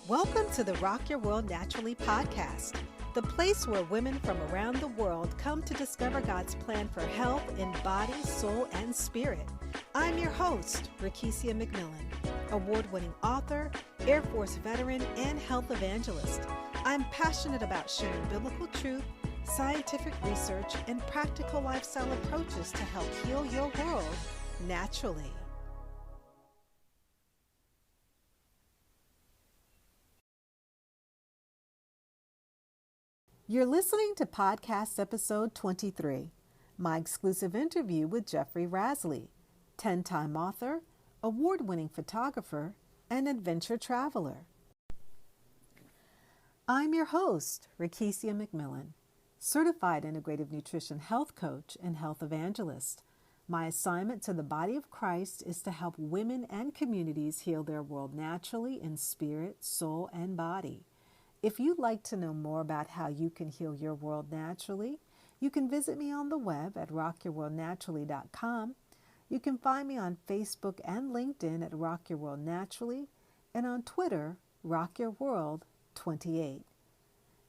Welcome to the Rock Your World Naturally podcast, the place where women from around the world come to discover God's plan for health in body, soul, and spirit. I'm your host, Rakesia McMillan, award-winning author, Air Force veteran, and health evangelist. I'm passionate about sharing biblical truth, scientific research, and practical lifestyle approaches to help heal your world naturally. You're listening to podcast episode 23, my exclusive interview with Jeffrey Rasley, 10-time author, award-winning photographer, and adventure traveler. I'm your host, Rakesia McMillan, certified integrative nutrition health coach and health evangelist. My assignment to the body of Christ is to help women and communities heal their world naturally in spirit, soul, and body. If you'd like to know more about how you can heal your world naturally, you can visit me on the web at rockyourworldnaturally.com. You can find me on Facebook and LinkedIn at Rock Your World Naturally, and on Twitter, RockYourWorld28.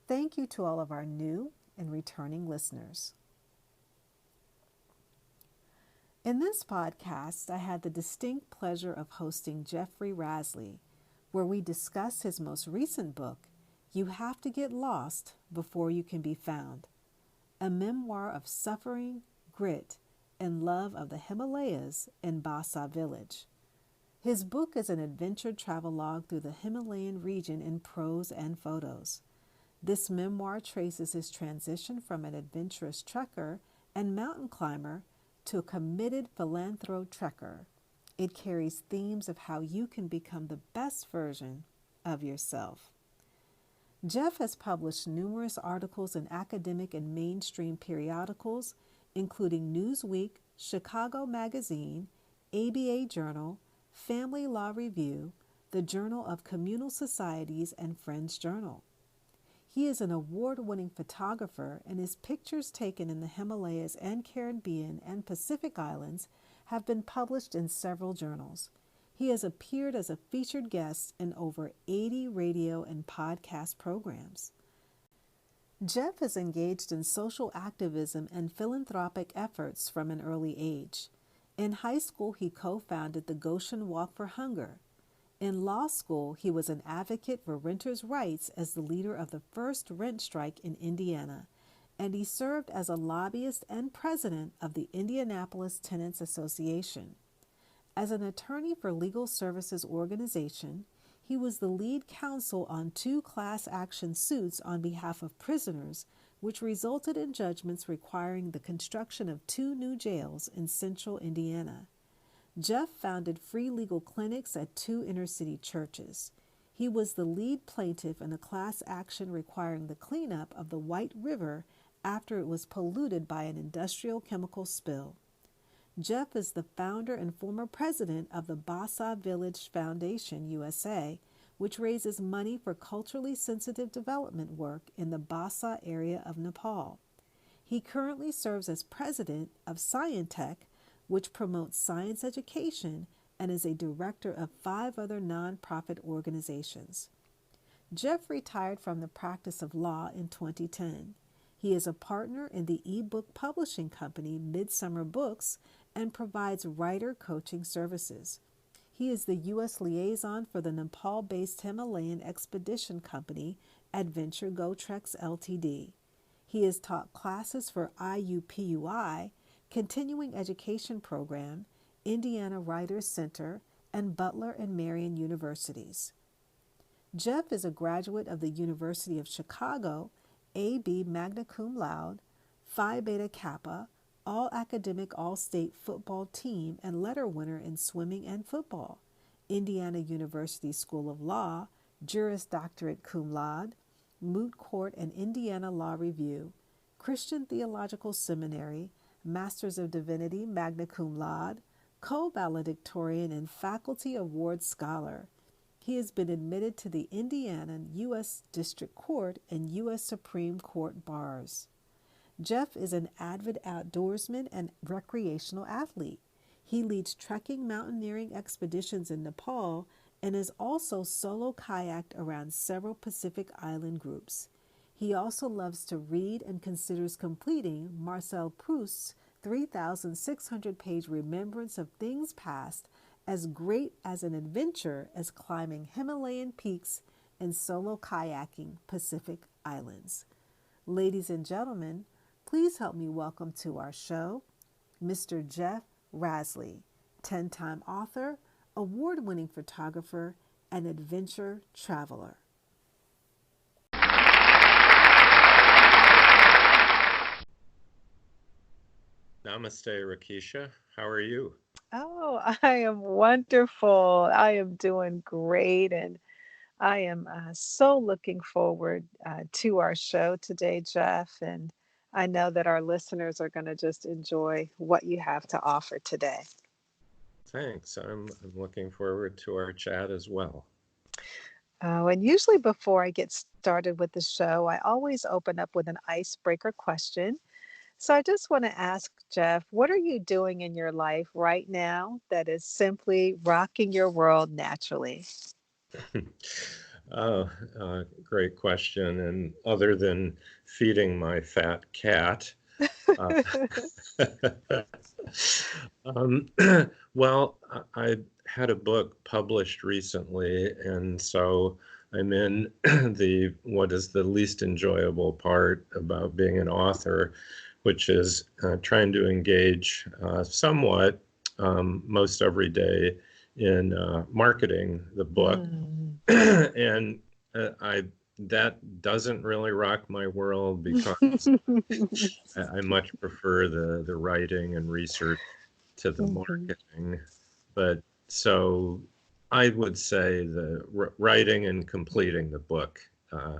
Thank you to all of our new and returning listeners. In this podcast, I had the distinct pleasure of hosting Jeffrey Rasley, where we discuss his most recent book, You Have to Get Lost Before You Can Be Found, a memoir of suffering, grit, and love of the Himalayas and Basa Village. His book is an adventure travelogue through the Himalayan region in prose and photos. This memoir traces his transition from an adventurous trekker and mountain climber to a committed philanthro-trekker. It carries themes of how you can become the best version of yourself. Jeff has published numerous articles in academic and mainstream periodicals, including Newsweek, Chicago Magazine, ABA Journal, Family Law Review, the Journal of Communal Societies, and Friends Journal. He is an award-winning photographer, and his pictures taken in the Himalayas and Caribbean and Pacific Islands have been published in several journals. He has appeared as a featured guest in over 80 radio and podcast programs. Jeff is engaged in social activism and philanthropic efforts from an early age. In high school, he co-founded the Goshen Walk for Hunger. In law school, he was an advocate for renters' rights as the leader of the first rent strike in Indiana, and he served as a lobbyist and president of the Indianapolis Tenants Association. As an attorney for Legal Services Organization, he was the lead counsel on 2 class action suits on behalf of prisoners, which resulted in judgments requiring the construction of 2 new jails in central Indiana. Jeff founded free legal clinics at 2 inner-city churches. He was the lead plaintiff in a class action requiring the cleanup of the White River after it was polluted by an industrial chemical spill. Jeff is the founder and former president of the Basa Village Foundation, USA, which raises money for culturally sensitive development work in the Basa area of Nepal. He currently serves as president of Scientech, which promotes science education, and is a director of 5 other nonprofit organizations. Jeff retired from the practice of law in 2010. He is a partner in the ebook publishing company Midsummer Books and provides writer coaching services. He is the U.S. liaison for the Nepal-based Himalayan expedition company Adventure Go Treks Ltd. He has taught classes for IUPUI, Continuing Education Program, Indiana Writers Center, and Butler and Marion Universities. Jeff is a graduate of the University of Chicago, AB Magna Cum Laude, Phi Beta Kappa, All-Academic All-State Football Team, and letter winner in swimming and football, Indiana University School of Law, Juris Doctorate Cum Laude, Moot Court and Indiana Law Review, Christian Theological Seminary, Masters of Divinity Magna Cum Laude, co-valedictorian and Faculty Award Scholar. He has been admitted to the Indiana U.S. District Court and U.S. Supreme Court bars. Jeff is an avid outdoorsman and recreational athlete. He leads trekking-mountaineering expeditions in Nepal and has also solo-kayaked around several Pacific Island groups. He also loves to read and considers completing Marcel Proust's 3,600-page Remembrance of Things Past as great as an adventure as climbing Himalayan peaks and solo-kayaking Pacific Islands. Ladies and gentlemen, please help me welcome to our show Mr. Jeff Rasley, 10-time author, award-winning photographer, and adventure traveler. Namaste, Rakisha. How are you? Oh, I am wonderful. I am doing great. And I am so looking forward to our show today, Jeff. And I know that our listeners are going to just enjoy what you have to offer today. Thanks. I'm looking forward to our chat as well. Oh, and usually before I get started with the show, I always open up with an icebreaker question. So I just want to ask Jeff, what are you doing in your life right now that is simply rocking your world naturally? Oh, great question. And other than feeding my fat cat, uh, um, well, I had a book published recently, and so I'm in the what is the least enjoyable part about being an author, which is trying to engage somewhat most every day in marketing the book. Mm. And I that doesn't really rock my world because I much prefer the writing and research to the Mhm. marketing. But so I would say the writing and completing the book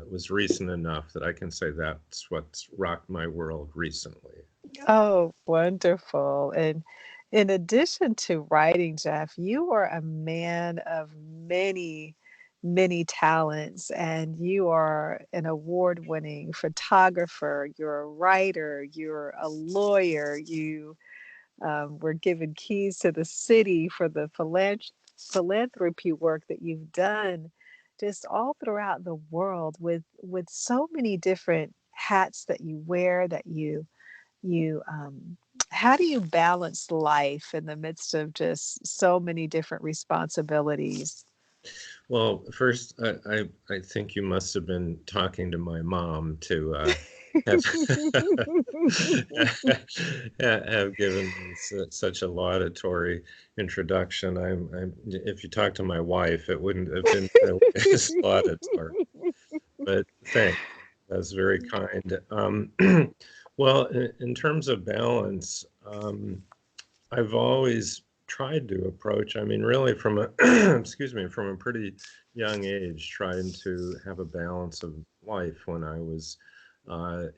was recent enough that I can say that's what's rocked my world recently. Oh, wonderful. And in addition to writing, Jeff, you are a man of many, many talents, and you are an award-winning photographer, you're a writer, you're a lawyer, you were given keys to the city for the philanthropy work that you've done just all throughout the world with so many different hats that you wear that you how do you balance life in the midst of just so many different responsibilities? Well, first, I think you must have been talking to my mom to have have given me such a laudatory introduction. If you talk to my wife, it wouldn't have been nearly as laudatory. But thanks, that's very kind. Well, in terms of balance, I've always tried to approach, I mean, really from a, excuse me, from a pretty young age, trying to have a balance of life. When I was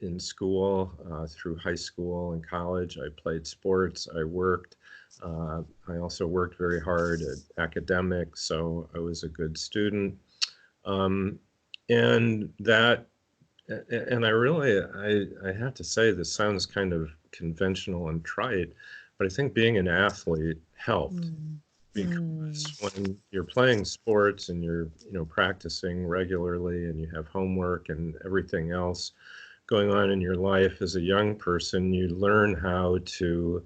in school, through high school and college, I played sports, I worked. I also worked very hard at academics, so I was a good student. Um, and that, and I really, I have to say, this sounds kind of conventional and trite, but I think being an athlete helped Mm, because mm, when you're playing sports and you're, practicing regularly and you have homework and everything else going on in your life as a young person, you learn how to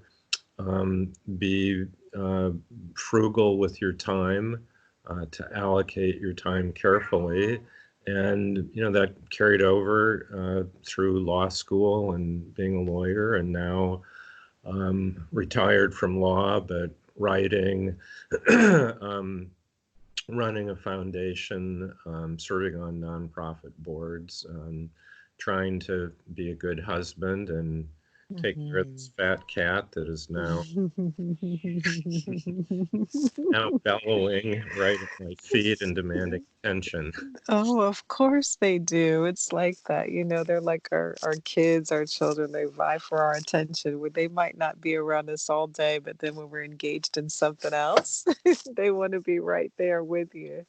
be frugal with your time, to allocate your time carefully. And, that carried over through law school and being a lawyer, and now retired from law, but writing, um, running a foundation, serving on nonprofit boards, trying to be a good husband and take care of this mhm. fat cat that is now bellowing right at my feet and demanding attention. Oh, of course they do. It's like that. They're like our kids, our children. They vie for our attention. They might not be around us all day, but then when we're engaged in something else, they want to be right there with you.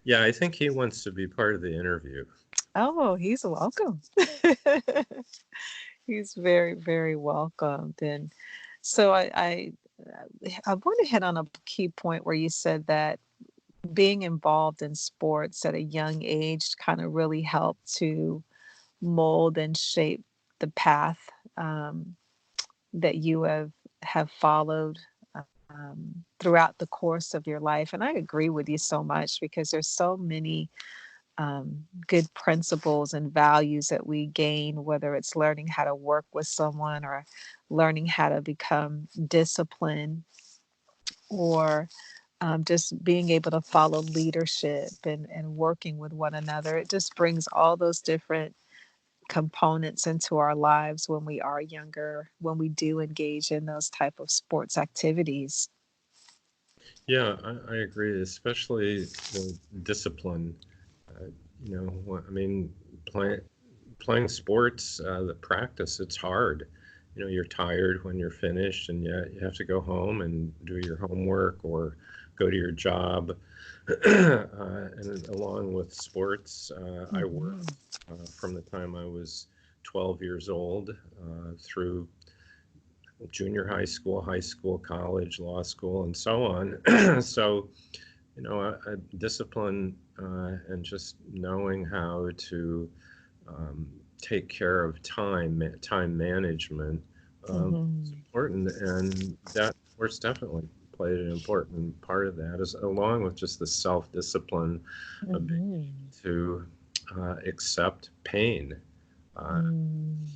Yeah, I think he wants to be part of the interview. Oh, he's welcome. He's very, very welcomed. And so I want to hit on a key point where you said that being involved in sports at a young age kind of really helped to mold and shape the path that you have followed throughout the course of your life. And I agree with you so much because there's so many good principles and values that we gain, whether it's learning how to work with someone or learning how to become disciplined or just being able to follow leadership and working with one another. It just brings all those different components into our lives when we are younger, when we do engage in those type of sports activities. Yeah, I agree, especially the discipline. Uh, I mean, playing sports, the practice, it's hard. You're tired when you're finished, and yet you have to go home and do your homework or go to your job. And along with sports, I Hmm. worked from the time I was 12 years old through junior high school, college, law school, and so on. So, discipline and just knowing how to um, take care of time management is Hmm. important, and that sports definitely played an important part of that, as along with just the self-discipline of being Hmm. able to accept pain. Uh, Mm.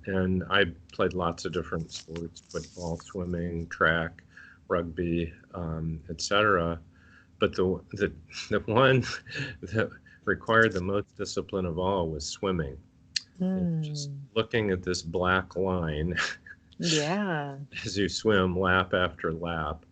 and I played lots of different sports: football, swimming, track, rugby, etc. But the one that required the most discipline of all was swimming. Just Mm. looking at this black line Yeah, as you swim lap after lap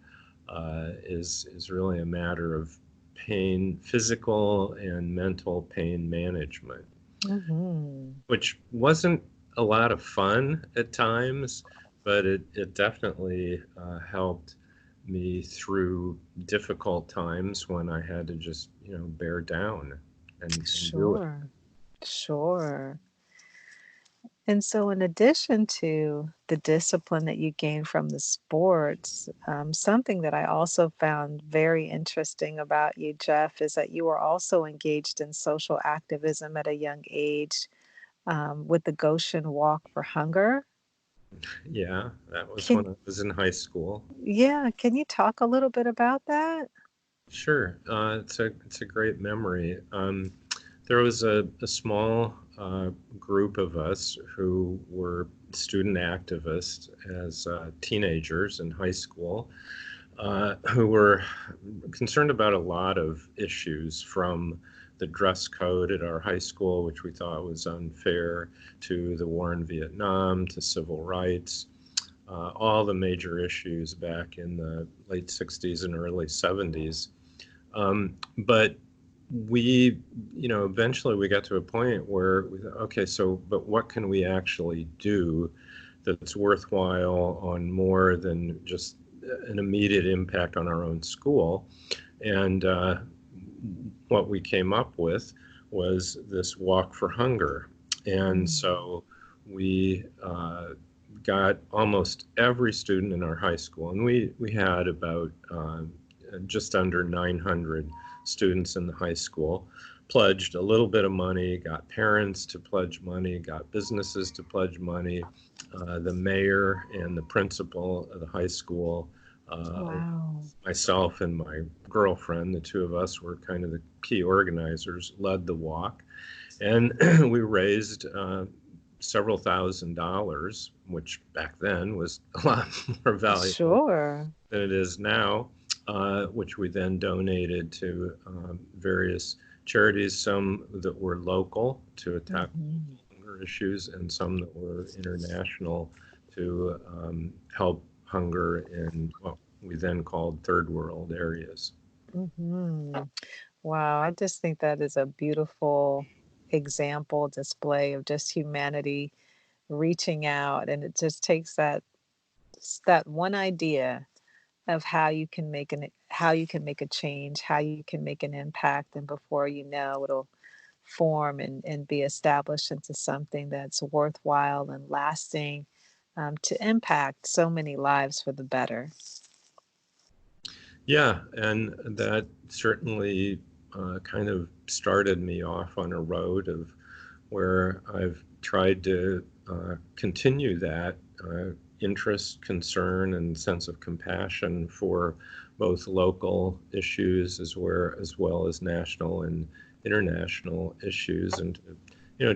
is really a matter of pain, physical and mental pain management, hmm, which wasn't a lot of fun at times, but it definitely helped me through difficult times when I had to just, bear down and do it. sure, sure. And so, in addition to the discipline that you gain from the sports, something that I also found very interesting about you, Jeff, is that you were also engaged in social activism at a young age with the Goshen Walk for Hunger. Yeah, that was when Can I was in high school. Yeah, can you talk a little bit about that? Sure, it's a great memory. There was a small group of us who were student activists as teenagers in high school, who were concerned about a lot of issues, from the dress code at our high school, which we thought was unfair, to the war in Vietnam, to civil rights, all the major issues back in the late 60s and early 70s. But eventually we got to a point where we thought, okay, so, but what can we actually do that's worthwhile on more than just an immediate impact on our own school? And what we came up with was this Walk for Hunger. And Mm. so we got almost every student in our high school, and we had about just under 900 students in the high school, pledged a little bit of money, got parents to pledge money, got businesses to pledge money. The mayor and the principal of the high school, Wow. myself and my girlfriend, the two of us were kind of the key organizers, led the walk. And we raised several $1,000s, which back then was a lot more valuable Sure. than it is now, which we then donated to various charities, some that were local to attack Hmm. hunger issues, and some that were international to help hunger in what we then called third world areas. Hmm. Wow, I just think that is a beautiful example, display of just humanity reaching out, and it just takes that one idea of how you can make a change, how you can make an impact, and before you know, it'll form and be established into something that's worthwhile and lasting to impact so many lives for the better. Yeah, and that certainly kind of started me off on a road of where I've tried to continue that interest, concern, and sense of compassion for both local issues as well as national and international issues, and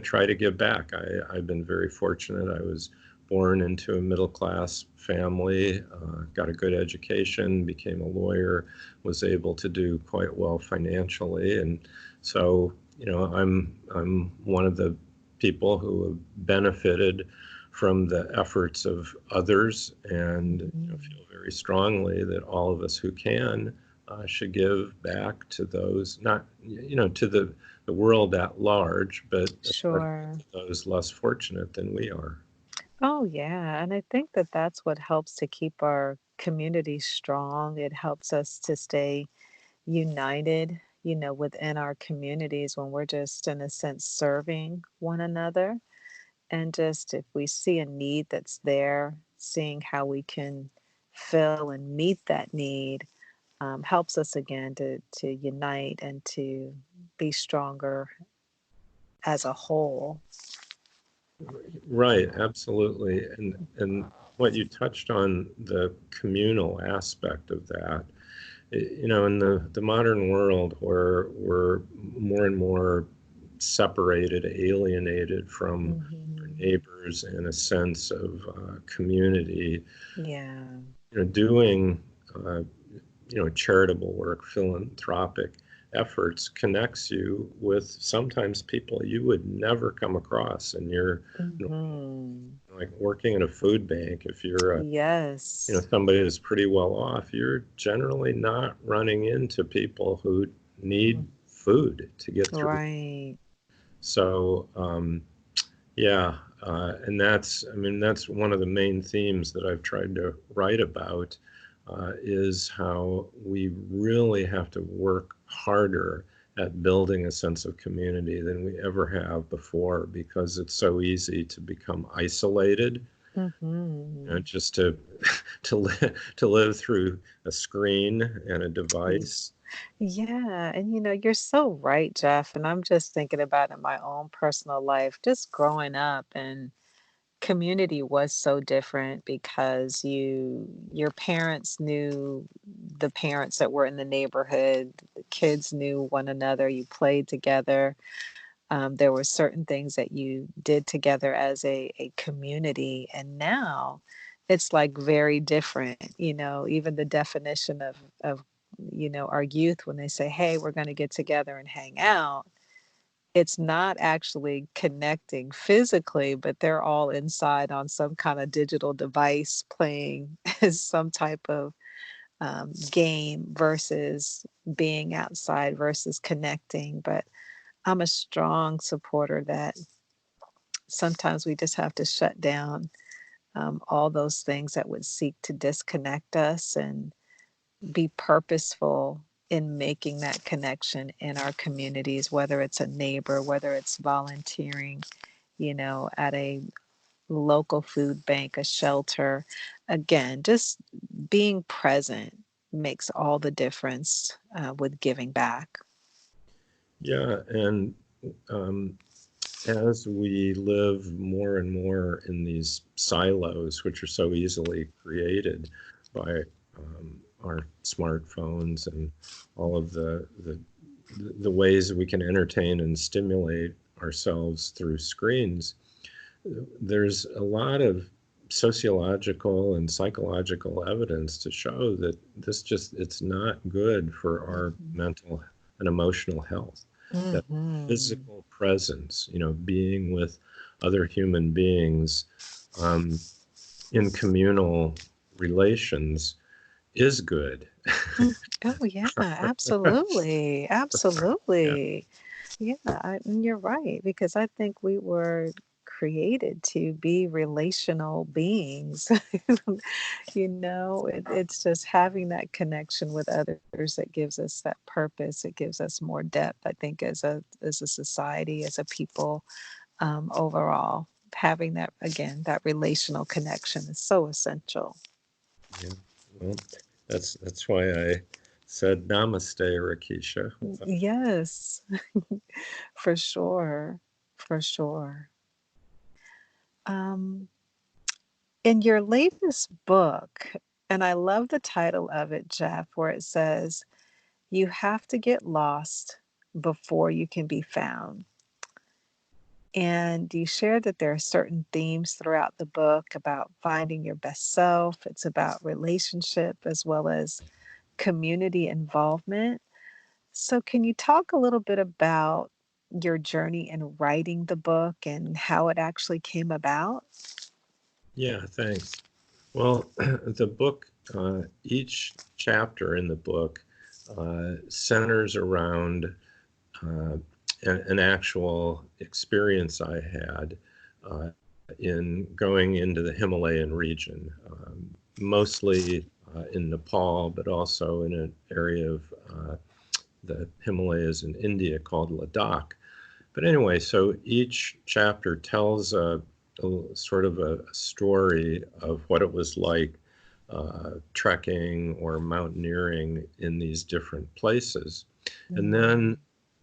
try to give back. I've been very fortunate. I was born into a middle class family, got a good education, became a lawyer, was able to do quite well financially, and so I'm one of the people who have benefited from the efforts of others, and feel very strongly that all of us who can should give back to those, not to the world at large, but especially Sure. to those less fortunate than we are. Oh, yeah. And I think that that's what helps to keep our community strong. It helps us to stay united, within our communities when we're just, in a sense, serving one another. And just if we see a need that's there, seeing how we can fill and meet that need helps us again to unite and to be stronger as a whole. Right, absolutely. And what you touched on, the communal aspect of that, in the modern world where we're more and more separated, alienated from our Hmm. neighbors, and a sense of community, Yeah. doing uh, charitable work, philanthropic efforts connects you with sometimes people you would never come across in your normal, Hmm. like working in a food bank. If you're Yes. somebody that's pretty well off, you're generally not running into people who need Mm. food to get through. Right. So yeah, and that's one of the main themes that I've tried to write about, is how we really have to work harder at building a sense of community than we ever have before, because it's so easy to become isolated, Hmm. just to to live through a screen and a device. Yeah, and you're so right, Jeff. And I'm just thinking about in my own personal life, just growing up, and community was so different because your parents knew the parents that were in the neighborhood, the kids knew one another, you played together. There were certain things that you did together as a community, and now it's like very different. Even the definition of our youth when they say, "Hey, we're going to get together and hang out." It's not actually connecting physically, but they're all inside on some kind of digital device playing some type of game versus being outside versus connecting. But I'm a strong supporter that sometimes we just have to shut down all those things that would seek to disconnect us and be purposeful in making that connection in our communities, whether it's a neighbor, whether it's volunteering, at a local food bank, a shelter. Again, just being present makes all the difference with giving back. Yeah, and um, as we live more and more in these silos, which are so easily created by our smartphones and all of the ways we can entertain and stimulate ourselves through screens, there's a lot of sociological and psychological evidence to show that it's not good for our mental and emotional health. That Hmm. physical presence, being with other human beings, um, in communal relations, is good. Mm. Oh, yeah, absolutely. Yeah. Absolutely. Yeah, and you're right, because I think we were created to be relational beings. It's just having that connection with others that gives us that purpose. It gives us more depth, I think, as a society, as a people, overall. Having that again, that relational connection is so essential. Yeah. Well, that's why I said namaste, Rakisha. Yes, for sure. For sure. Um, in your latest book, and I love the title of it, Jeff, where it says, "You have to get lost before you can be found." And you shared that there are certain themes throughout the book about finding your best self. It's about relationship as well as community involvement. So, can you talk a little bit about your journey in writing the book and how it actually came about? Yeah, thanks. Well, the book, each chapter in the book centers around uh, an actual experience I had uh, in going into the Himalayan region, mostly in Nepal, but also in an area of the Himalayas in India called Ladakh. But anyway, so each chapter tells a sort of a story of what it was like trekking or mountaineering in these different places. And then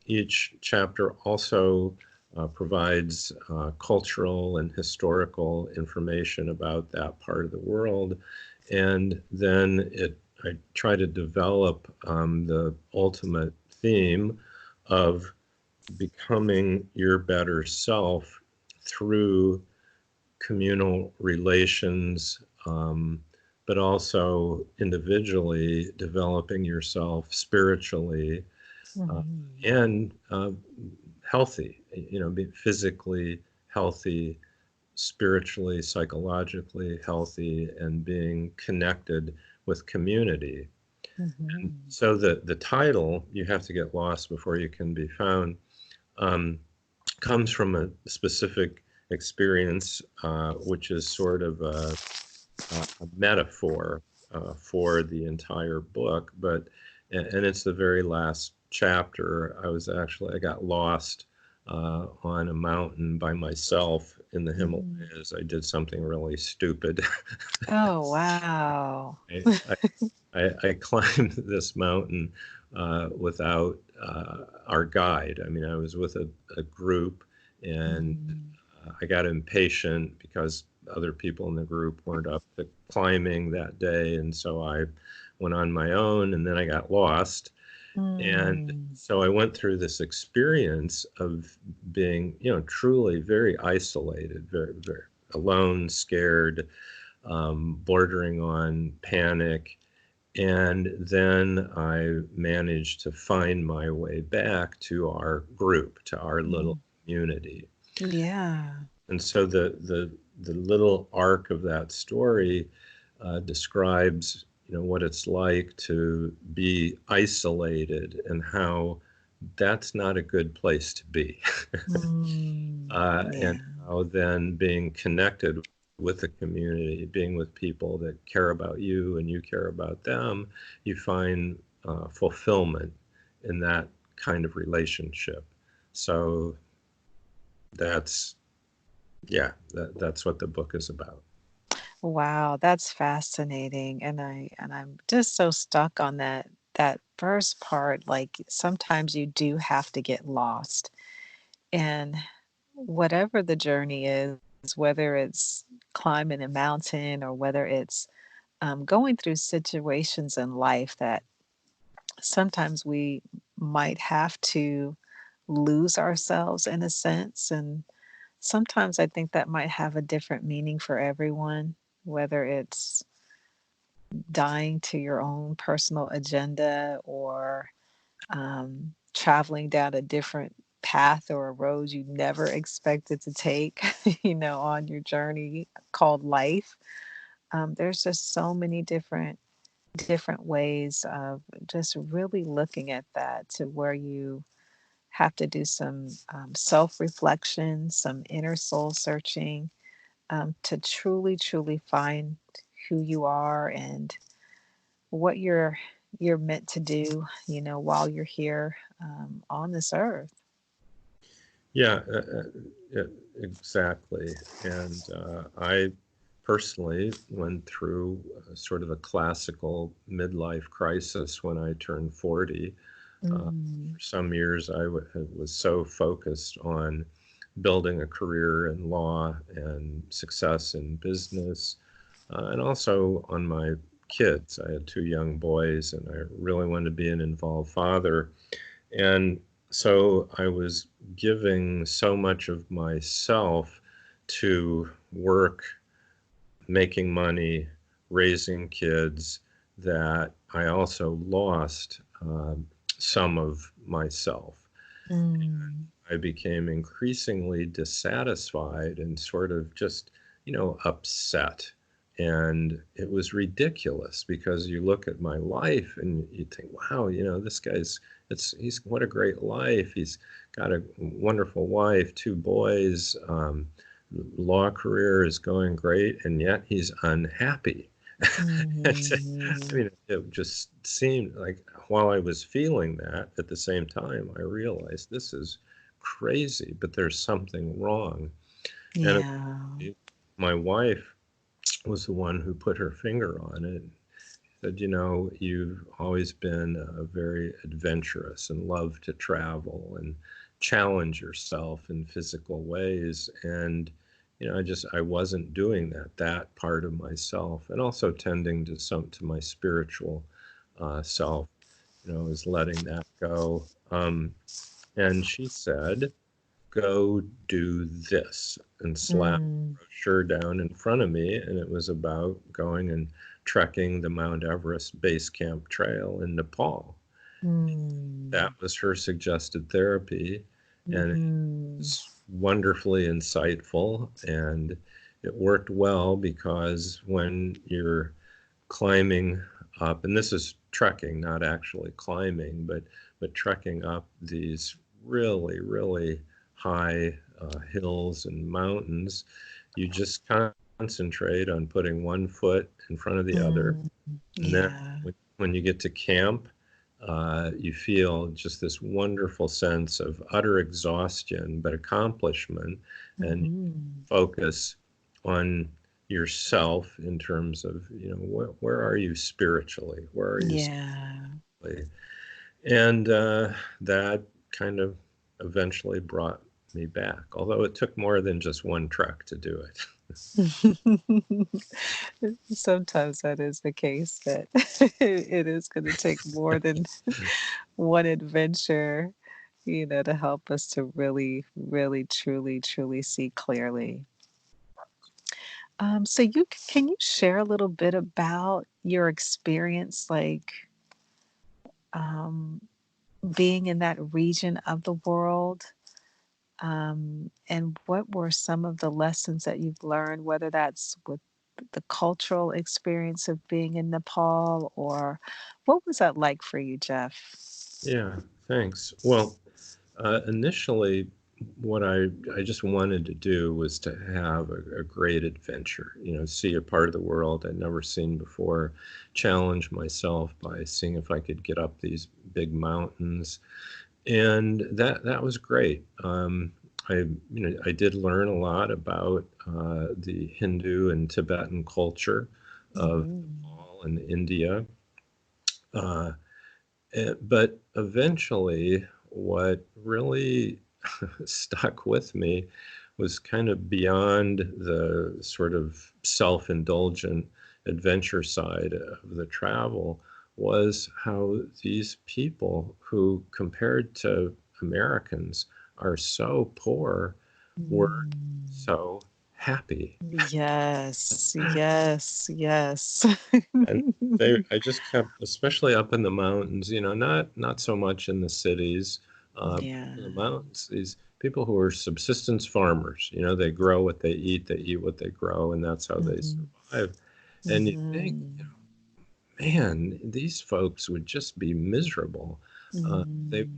each chapter also provides cultural and historical information about that part of the world. And then I try to develop the ultimate theme of becoming your better self through communal relations, but also individually developing yourself spiritually Mhm. and healthy, be physically healthy, spiritually, psychologically healthy, and being connected with community. Mhm. So the title, "You Have to Get Lost Before You Can Be Found," um, comes from a specific experience, which is sort of a metaphor for the entire book. And it's the very last chapter. I got lost on a mountain by myself in the Mhm. Himalayas. I did something really stupid. Oh, wow. I, I, I climbed this mountain without our guide. I mean, I was with a group, and Mhm. I got impatient because other people in the group weren't up to climbing that day. And so I went on my own, and then I got lost. And Mm. so I went through this experience of being, truly very isolated, very, very alone, scared, bordering on panic. And then I managed to find my way back to our group, to our little Mm. community. Yeah. And so the little arc of that story describes, what it's like to be isolated and how that's not a good place to be. Mm. And Yeah. how then being connected with the community, being with people that care about you and you care about them, you find fulfillment in that kind of relationship. So that's, yeah, that's what the book is about. Wow, that's fascinating. And I'm just so stuck on that first part. Like sometimes you do have to get lost. And whatever the journey is, whether it's climbing a mountain or whether it's going through situations in life that sometimes we might have to lose ourselves in a sense. And sometimes I think that might have a different meaning for everyone, whether it's dying to your own personal agenda or traveling down a different path or a road you never expected to take, on your journey called life. There's just so many different ways of just really looking at that to where you have to do some self-reflection, some inner soul searching to truly find who you are and what you're meant to do, while you're here on this earth. Yeah, yeah, exactly. And I personally went through sort of a classical midlife crisis when I turned 40. For some years, I was so focused on building a career in law and success in business, and also on my kids. I had two young boys, and I really wanted to be an involved father. And so I was giving so much of myself to work, making money, raising kids, that I also lost some of myself. Mm. I became increasingly dissatisfied and sort of just, upset. And it was ridiculous because you look at my life and you think, wow, this he's what a great life. He's got a wonderful wife, two boys, law career is going great, and yet he's unhappy. I mean, it just seemed like while I was feeling that, at the same time, I realized this is crazy, but there's something wrong. And Yeah. my wife was the one who put her finger on it. Said, you've always been very adventurous and love to travel and challenge yourself in physical ways. And, I wasn't doing that part of myself, and also tending to my spiritual self, is letting that go. And she said, go do this, and slapped Mm. a brochure down in front of me. And it was about going and trekking the Mount Everest Base Camp Trail in Nepal. Mm. That was her suggested therapy. And it Mhm. was wonderfully insightful. And it worked well because when you're climbing up, and this is trekking, not actually climbing, but trekking up these really, really high hills and mountains, you just concentrate on putting one foot in front of the other. Mm. And then Yeah. when you get to camp, you feel just this wonderful sense of utter exhaustion, but accomplishment, and Mhm. focus on yourself in terms of, where are you spiritually? Where are you Yeah. spiritually? And that kind of eventually brought me back, although it took more than just one trek to do it. Sometimes that is the case, that it is going to take more than one adventure, to help us to really, really, truly, truly see clearly. So can you share a little bit about your experience, like um, being in that region of the world? And what were some of the lessons that you've learned, whether that's with the cultural experience of being in Nepal, or what was that like for you, Jeff? Yeah, thanks. Well, initially, what I just wanted to do was to have a great adventure, see a part of the world I'd never seen before, challenge myself by seeing if I could get up these big mountains. And that was great. I did learn a lot about the Hindu and Tibetan culture of Mhm. Nepal and India. Uh, but eventually, what really stuck with me was kind of beyond the sort of self-indulgent adventure side of the travel, was how these people who, compared to Americans, are so poor, were Mm. so happy. Yes, yes, yes. And I just kept, especially up in the mountains, not so much in the cities, Yeah. in the mountains, these people who are subsistence farmers, they grow what they eat what they grow, and that's how they Mhm. survive. And you think, Mhm. man, these folks would just be miserable. They Mhm.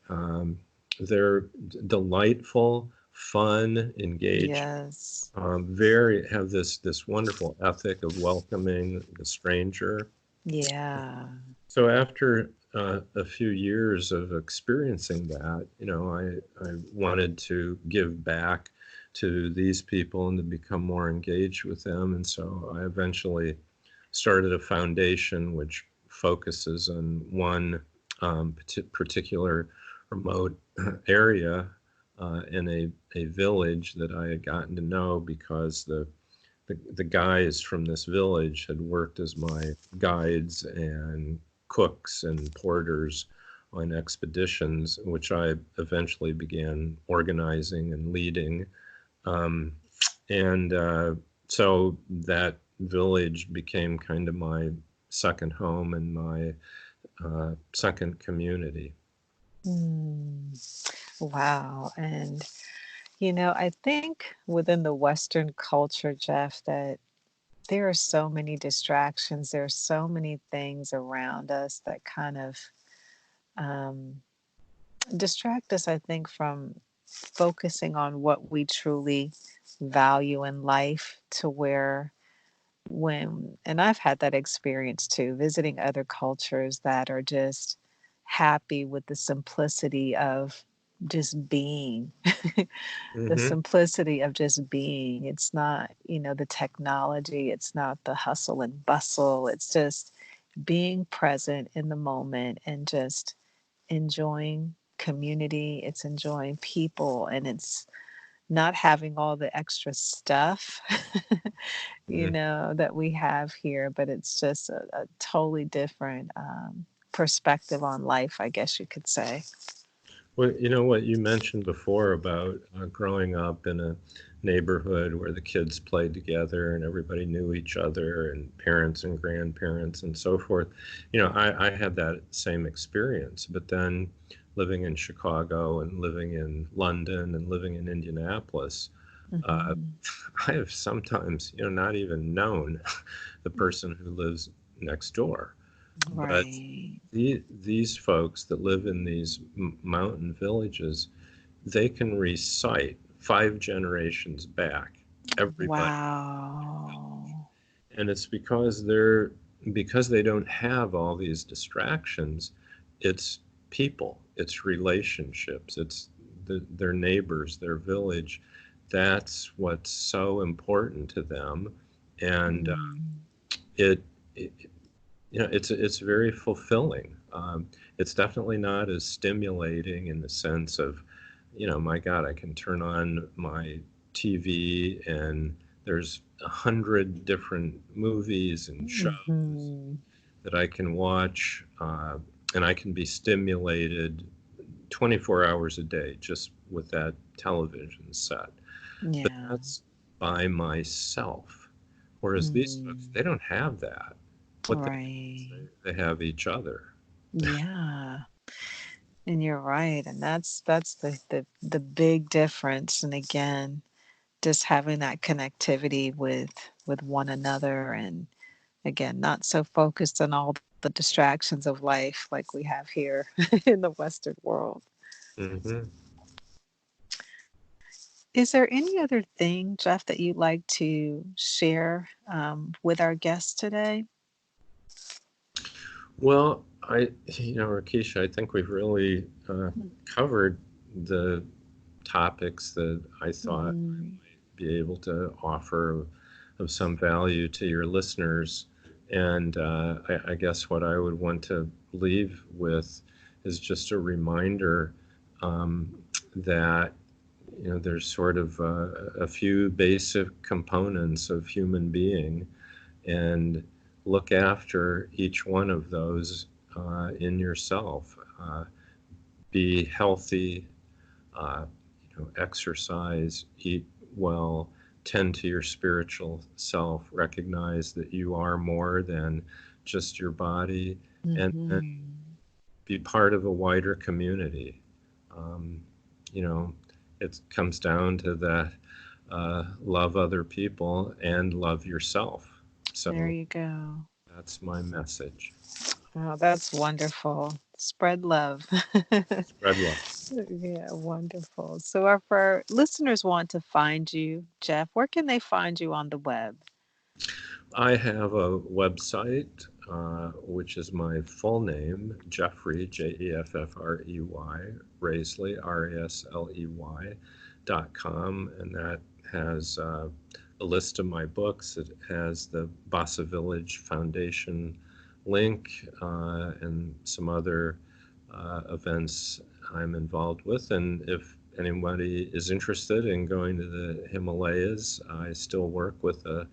um, they're delightful, fun, engaged, Yes. very have this wonderful ethic of welcoming the stranger. Yeah. So after a few years of experiencing that, I wanted to give back to these people and to become more engaged with them. And so I eventually started a foundation which focuses on one particular remote area in a village that I had gotten to know because the guys from this village had worked as my guides and cooks and porters on expeditions, which I eventually began organizing and leading. Um, and so that village became kind of my second home and my second community. Mm. Wow. And, you know, I think within the Western culture, Jeff, that there are so many distractions. There are so many things around us that kind of um, distract us, I think, from focusing on what we truly value in life to where and I've had that experience too, visiting other cultures that are just happy with the simplicity of just being, the Mm-hmm. simplicity of just being. It's not, you know, the technology, it's not the hustle and bustle. It's just being present in the moment and just enjoying community. It's enjoying people, and it's not having all the extra stuff, you Mm-hmm. know, that we have here, but it's just a totally different perspective on life, I guess you could say. Well, you know what you mentioned before about growing up in a neighborhood where the kids played together and everybody knew each other and parents and grandparents and so forth. You know, I had that same experience, but then living in Chicago and living in London and living in Indianapolis, uh, Hmm. I have sometimes, not even known the person who lives next door. But Right. these folks that live in these mountain villages, they can recite 5 generations back everybody, Wow. and it's because they don't have all these distractions. It's people, it's relationships, it's their neighbors, their village. That's what's so important to them, and Mm. it, it it's very fulfilling. It's definitely not as stimulating in the sense of, my God, I can turn on my TV and there's 100 different movies and shows Hmm. that I can watch, and I can be stimulated 24 hours a day just with that television set. But Yeah. that's by myself. Whereas these folks, Mm. they don't have that. What they have is Right. they have each other. Yeah. And you're right. And that's the big difference. And again, just having that connectivity with one another, and again, not so focused on all the distractions of life like we have here in the Western world. Hmm. Is there any other thing, Jeff, that you'd like to share with our guests today? Well, Rakisha, I think we've really covered the topics that I thought Mm-hmm. be able to offer of some value to your listeners. And I guess what I would want to leave with is just a reminder that there's sort of a few basic components of human being, and look after each one of those in yourself. Be healthy, exercise, eat well, tend to your spiritual self, recognize that you are more than just your body, and Mm-hmm. be part of a wider community. Um, you know, it comes down to that love other people and love yourself. There So you go. that's my message. Oh, that's wonderful. Spread love. Spread love. Yeah, wonderful. So, if our listeners want to find you, Jeff, where can they find you on the web? I have a website, which is my full name, Jeffrey, Jeffrey, Rasley, Rasley avid.com, and that has a list of my books. It has the Basa Village Foundation link and some other events I'm involved with. And if anybody is interested in going to the Himalayas, I still work with a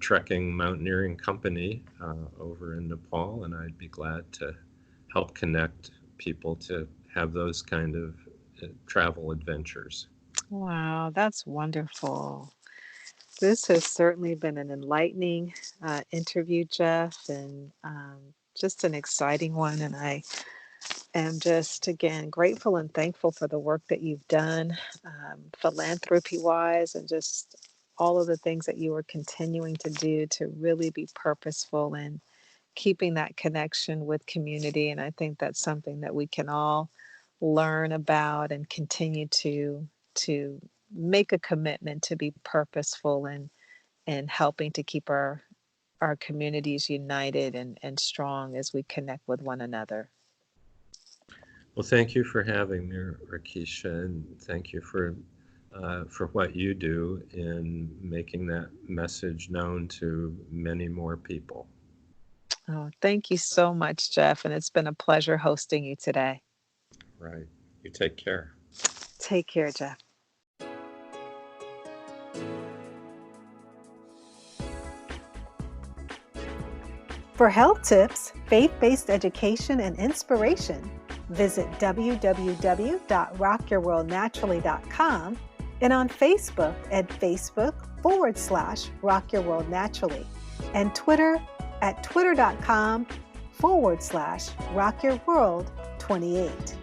trekking mountaineering company over in Nepal, and I'd be glad to help connect people to have those kind of travel adventures. Wow, that's wonderful. This has certainly been an enlightening interview, Jeff, and just an exciting one. And I am just, again, grateful and thankful for the work that you've done, philanthropy-wise, and just all of the things that you are continuing to do to really be purposeful in keeping that connection with community. And I think that's something that we can all learn about and continue to make a commitment to be purposeful and helping to keep our communities united and strong as we connect with one another. Well, thank you for having me, Rakisha, and thank you for what you do in making that message known to many more people. Oh, thank you so much, Jeff, and it's been a pleasure hosting you today. Right. You take care. Take care, Jeff. For health tips, faith-based education, and inspiration, visit www.rockyourworldnaturally.com and on Facebook at Facebook.com/rockyourworldnaturally and Twitter at twitter.com/rockyourworld28.